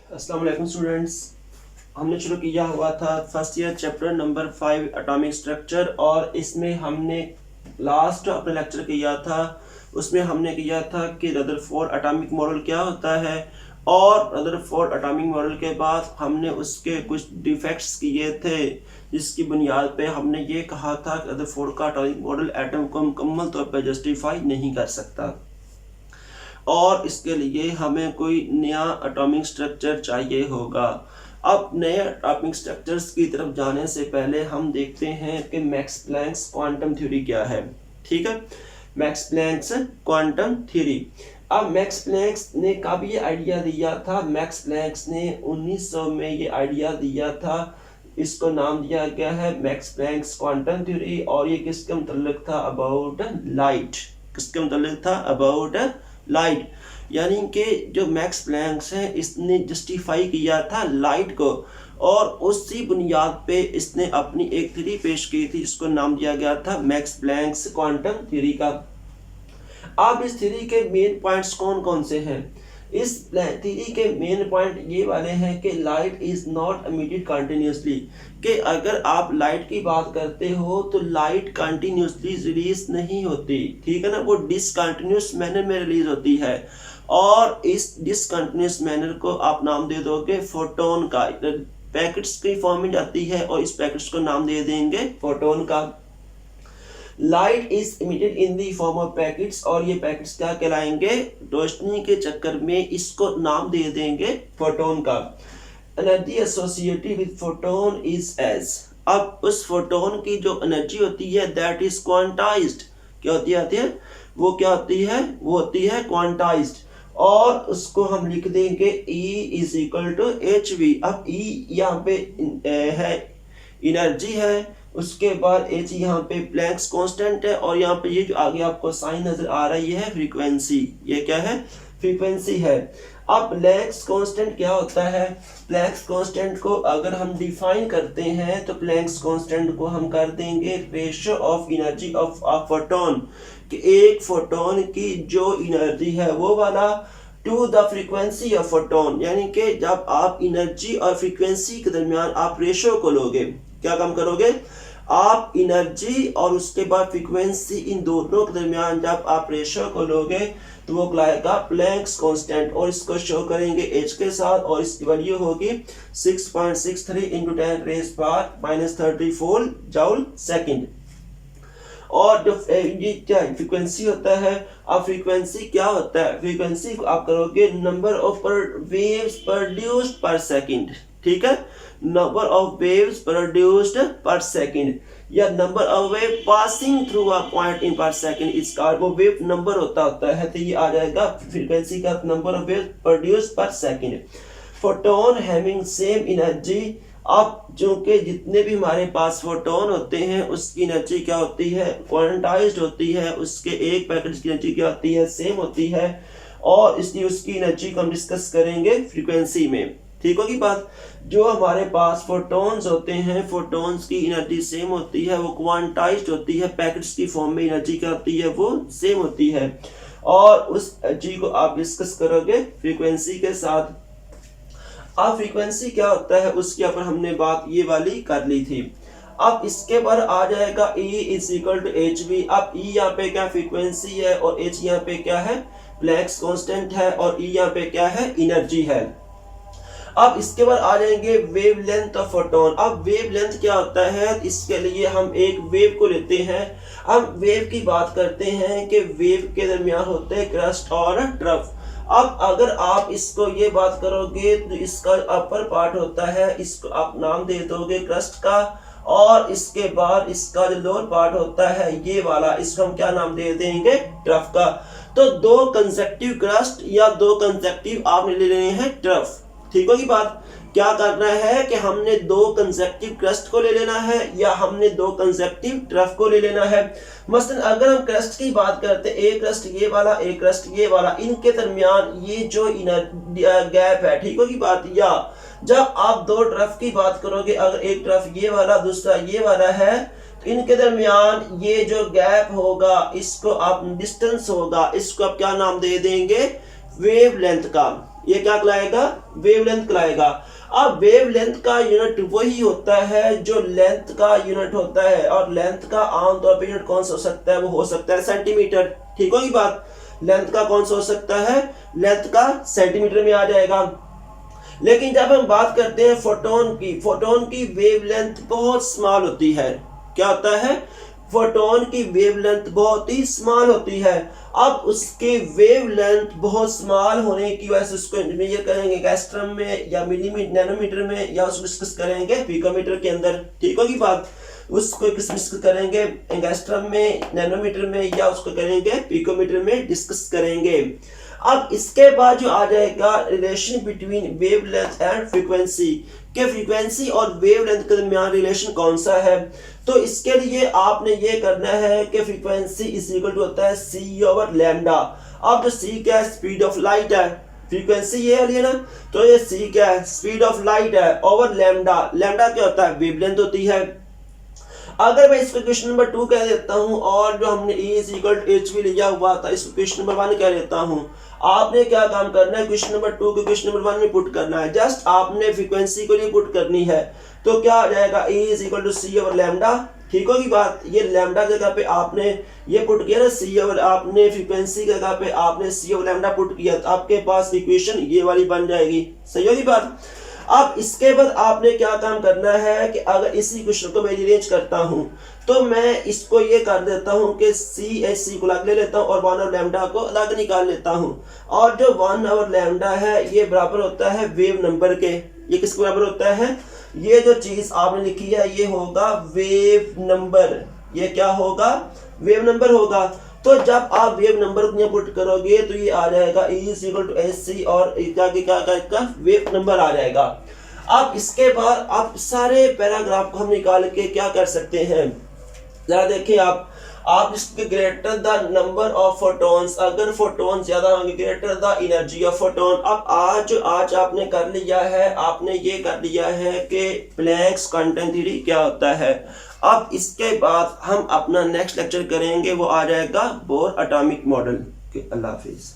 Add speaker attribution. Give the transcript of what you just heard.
Speaker 1: अस्सलाम वालेकुम स्टूडेंट्स। हमने शुरू किया हुआ था first year chapter number 5 atomic structure, और इसमें हमने लास्ट अपने लेक्चर किया था। उसमें हमने किया था कि रदरफोर्ड एटॉमिक मॉडल क्या होता है, और रदरफोर्ड एटॉमिक मॉडल के बाद हमने उसके कुछ डिफेक्ट्स किए थे, जिसकी बुनियाद पे हमने ये कहा था कि रदरफोर्ड का एटॉमिक मॉडल एटम को मुकम्मल तौर पर जस्टिफाई नहीं कर सकता, और इसके लिए हमें कोई नया एटॉमिक स्ट्रक्चर चाहिए होगा। अब नए एटॉमिक स्ट्रक्चर्स की तरफ जाने से पहले हम देखते हैं कि मैक्स प्लैंक्स क्वांटम थ्योरी क्या है। ठीक है, मैक्स प्लैंक्स क्वांटम थ्योरी। अब मैक्स प्लैंक्स ने कब ये आइडिया दिया था? मैक्स प्लैंक्स ने 1900 में ये आइडिया दिया था। इसको नाम दिया गया है मैक्स प्लैंक्स क्वांटम थ्योरी, और ये किसके मुतल्लिक था? About light. किसके मुतल्लिक था? About light. यानी कि जो मैक्स प्लैंक्स है इसने जस्टिफाई किया था लाइट को, और उसी बुनियाद पे इसने अपनी एक थ्योरी पेश की थी जिसको नाम दिया गया था मैक्स प्लैंक्स क्वांटम थ्योरी का। अब इस थ्योरी के मेन पॉइंट्स कौन कौन से हैं? इस थ्योरी के मेन पॉइंट ये वाले हैं कि light is not emitted continuously, कि अगर आप लाइट की बात करते हो तो लाइट कंटिन्यूसली रिलीज नहीं होती, ठीक है ना, वो डिसकंटिन्यूस मैनर में रिलीज होती है, और इस डिसकंटिन्यूस मैनर को आप नाम दे दोगे फोटोन का। पैकेट्स की फॉर्म में जाती है और इस पैकेट्स को नाम दे देंगे फोटोन का। Light is emitted in the form of packets, और ये पैकेट्स क्या कहलाएंगे? रोशनी के चक्कर में इसको नाम दे देंगे फोटोन का। Energy associated with photon is as, अब उस फोटोन की जो एनर्जी होती है दैट इज क्वांटाइज्ड। क्या होती है? वो क्या होती है? वो होती है क्वांटाइज्ड, और उसको हम लिख देंगे E is equal to H we. अब E यहाँ पे है एनर्जी है, उसके बाद एच यहाँ पे प्लैंक्स कांस्टेंट है, और यहाँ पे ये जो आगे आपको साइन नजर आ रही है फ्रीक्वेंसी, ये क्या है? फ्रीक्वेंसी है। अब प्लैंक्स कांस्टेंट क्या होता है? प्लैंक्स कांस्टेंट को अगर हम डिफाइन करते हैं तो प्लैंक्स कांस्टेंट को हम कर देंगे ratio of energy of a photon, कि एक फोटोन की जो एनर्जी है वो वाला to the frequency of photon, यानी कि जब आप एनर्जी और फ्रीक्वेंसी के दरमियान आप रेशियो को लोगे, क्या काम करोगे? आप एनर्जी और उसके बाद फ्रीक्वेंसी, इन दोनों के दरमियान जब आप रेशियो को लोगे तो वो कहलाएगा प्लैंक्स कांस्टेंट, और इसको शो करेंगे एच के साथ, और इसकी वैल्यू होगी 6.63 इंटू 10⁻⁻34 जूल सेकंड। और जो ये क्या फ्रीक्वेंसी होता है? अब फ्रीक्वेंसी क्या होता है? फ्रीक्वेंसी को आप करोगे नंबर ऑफ वेव्स प्रोड्यूस्ड पर सेकंड, ठीक है, नंबर ऑफ वेव्स प्रोड्यूस्ड पर सेकंड, या number of wave passing through a point in पर सेकंड, इसका वो वेव नंबर होता है, तो ये आ जाएगा फ्रीक्वेंसी का नंबर ऑफ वेव प्रोड्यूस्ड पर second. Photon having same energy, अब जो कि जितने भी हमारे पास फोटोन होते हैं उसकी एनर्जी क्या होती है? क्वांटाइज्ड होती है। उसके एक पैकेट की एनर्जी क्या होती है? सेम होती है, और इसलिए उसकी एनर्जी को हम डिस्कस करेंगे फ्रीक्वेंसी में। ठीक होगी बात? जो हमारे पास फोटोन्स होते हैं, फोटोन्स की एनर्जी सेम होती है, वो क्वांटाइज्ड होती है, पैकेट्स की फॉर्म में एनर्जी क्या होती है? वो सेम होती है, और उस एनर्जी को आप डिस्कस करोगे फ्रीक्वेंसी के साथ। अब फ्रीक्वेंसी क्या होता है उसके ऊपर हमने बात ये वाली कर ली थी। अब इसके बाद आ जाएगा E is equal to H we. अब E यहाँ पे क्या फ्रीक्वेंसी है, और H यहाँ पे क्या है? प्लैंक्स कांस्टेंट है, और E यहाँ पे क्या है? एनर्जी है। अब इसके बाद आ जाएंगे वेवलेंथ ऑफ फोटोन। अब वेवलेंथ क्या होता है? इसके लिए हम एक वेव को लेते हैं। हम वेव की बात करते हैं कि वेव के दरमियान होते हैं क्रस्ट और ट्रफ। अब अगर आप इसको ये बात करोगे तो इसका अपर पार्ट होता है, इसको आप नाम दे दोगे क्रस्ट का, और इसके बाद इसका जो लोअर पार्ट होता है ये वाला, इसको हम क्या नाम दे देंगे? ट्रफ का। तो दो कंसेक्टिव क्रस्ट या दो कंसेक्टिव आपने ले लेने हैं ट्रफ। ठीक होगी बात? क्या करना है कि हमने दो कंसेक्टिव क्रस्ट को ले लेना है, या हमने दो कंसेक्टिव ट्रफ को ले लेना है। मसलन अगर हम क्रस्ट की बात करते हैं, एक क्रस्ट ये वाला, एक क्रस्ट ये वाला, इनके दरमियान ये जो गैप है, ठीक होगी बात? या जब आप दो ट्रफ की बात करोगे, अगर एक ट्रफ ये वाला दूसरा ये वाला है, तो इनके दरमियान ये जो गैप होगा इसको आप डिस्टेंस होगा, इसको आप क्या नाम दे देंगे? वेवलेंथ का। ये क्या कहलाएगा, वेवलेंथ कहलाएगा। अब वेवलेंथ का यूनिट वही होता है जो लेंथ का यूनिट होता है, और लेंथ का आमतौर पर यूनिट कौन सा हो सकता है, वो हो सकता है सेंटीमीटर। ठीक होगी बात। लेंथ का कौन सा हो सकता है, लेंथ का सेंटीमीटर में आ जाएगा। लेकिन जब हम बात करते हैं फोटोन की वेवलेंथ बहुत स्मॉल होती है। क्या होता है, फोटोन की वेवलेंथ बहुत ही स्मॉल होती है। अब उसके वेवलेंथ बहुत स्मॉल होने की वजह से उसको मेजर करेंगे एंगस्ट्रम में या मिलीमीटर नैनोमीटर में, या उसको डिस्कस करेंगे पिकोमीटर के अंदर। ठीक होगी बात। उसको डिस्कस करेंगे एंगस्ट्रम में, नैनोमीटर में, या उसको करेंगे पिकोमीटर में डिस्कस करेंगे। अब इसके बाद जो आ जाएगा relation between wavelength and frequency, के फ्रीक्वेंसी और वेवलेंथ के दरमियान रिलेशन कौन सा है। तो इसके लिए आपने ये करना है कि फ्रीक्वेंसी इज इक्वल टू होता है c ओवर लैम्डा। अब जो c क्या है, स्पीड ऑफ लाइट है, फ्रीक्वेंसी ये है ना, तो ये c क्या है, स्पीड ऑफ लाइट है, ओवर लैम्डा। लैम्डा क्या होता है, वेवलेंथ होती है। अगर मैं इसको क्वेश्चन नंबर 2 कह देता हूं, और जो हमने E is equal to h लिया हुआ था इसको क्वेश्चन नंबर 1 कह देता हूं। आपने क्या काम करना है, क्वेश्चन नंबर 2 को क्वेश्चन नंबर 1 में पुट करना है। जस्ट आपने फ्रीक्वेंसी को लिए पुट करनी है। तो क्या आ जाएगा, E is equal to c over lambda. ठीक होगी बात। ये लैम्डा जगह पे आपने ये पुट किया ना, सी ओवर, आपने फ्रीक्वेंसी की जगह पे आपने सी ओवर लैम्डा पुट किया, तो आपके पास इक्वेशन ये वाली बन जाएगी। सही होगी बात। अब इसके बाद आपने क्या काम करना है कि अगर इसी क्वेश्चन को मैं रिअरेंज करता हूं, तो मैं इसको ये कर देता हूं कि सी को अलग ले लेता हूं और 1 ओवर लैम्डा को अलग निकाल लेता हूं। और जो 1 ओवर लैम्डा है ये बराबर होता है वेव नंबर के। ये किसके बराबर होता है, ये जो चीज आपने लिखी है ये होगा वेव नंबर। ये क्या होगा, वेव नंबर होगा। तो जब आप वेव नंबर को पुट करोगे तो ये आ जाएगा E is equal to h और क्या वेव नंबर आ जाएगा। अब इसके बाद आप सारे पैराग्राफ को हम निकाल के क्या कर सकते हैं, जरा देखिए आप इसके greater the number of photons, अगर फोटॉन ज्यादा होंगे greater the energy of photon. अब आज आपने कर लिया है, आपने ये कर लिया है कि प्लैंक्स क्वांटम थ्योरी क्या होता है। अब इसके बाद हम अपना नेक्स्ट लेक्चर करेंगे, वो आ जाएगा बोर एटॉमिक मॉडल। अल्लाह हाफिज।